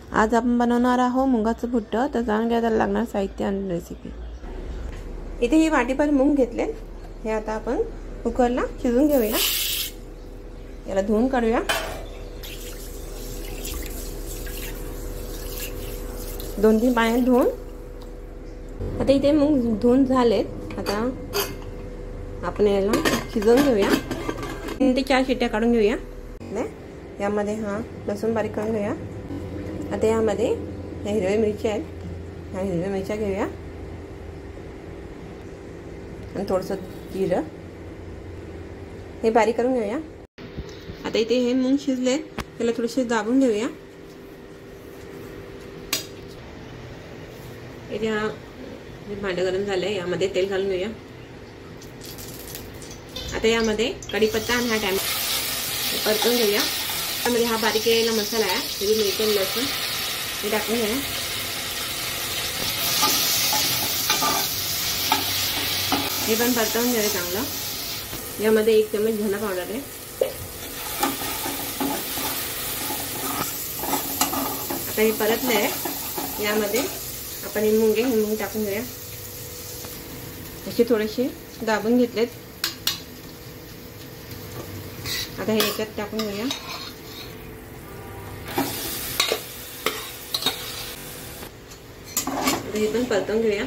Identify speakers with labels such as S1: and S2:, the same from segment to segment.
S1: आज आपण बनवणार आहोत मुगाचं भुट्टं। तर जाणून घ्या त्याला लागणार साहित्य आणि रेसिपी। इथे ही वाटीभर मूग घेतले, हे आता आपण कुकरला शिजवून घेऊया। याला धुवून काढूया। 2-3 पाण्यात धुवून आता इथे मूग धुवून झालेत। आता आपण याला शिजवून घेऊया। 3 ते 4 शिट्ट्या काढून घेऊया। यामध्ये हा लसूण बारीक करून घेऊया। आता यामध्ये हिरव्या मिरच्या आहेत, ह्या हिरव्या मिरच्या घेऊया आणि थोडंसं जिरं हे बारीक करून घेऊया। आता इथे हे मूग शिजले, त्याला थोडेसे दाबून घेऊया। इथे हा भांडं गरम झालंय, यामध्ये तेल घालून घेऊया। आता यामध्ये कढीपत्ता आणि हा टॅमॅटो परतून घेऊया। त्यामध्ये हा बारीक केलेला मसाला आहे, हिरवी मिरची लसूण हे टाकून घेऊया। हे पण परतवून घेऊया चांगलं। यामध्ये 1 चमच धना पावडर आहे। आता हे परतले आहे, यामध्ये आपण हे मूग टाकून घेऊया। असे थोडेसे दाबून घेतलेत, आता हे याच्यात टाकून घेऊया। हे पण परतून घेऊया।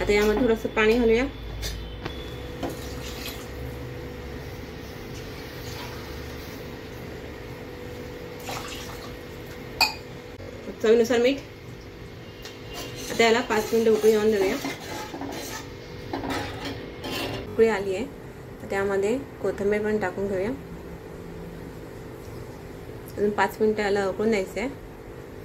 S1: आता यामध्ये थोडंसं पाणी घालूया। चवीनुसार मीठ। आता याला 5 मिनिटं उकळी येऊन देऊया। उकळी आली आहे, त्यामध्ये कोथिंबीर पण टाकून घेऊया। अजून 5 मिनिटं याला उकळून द्यायचं आहे।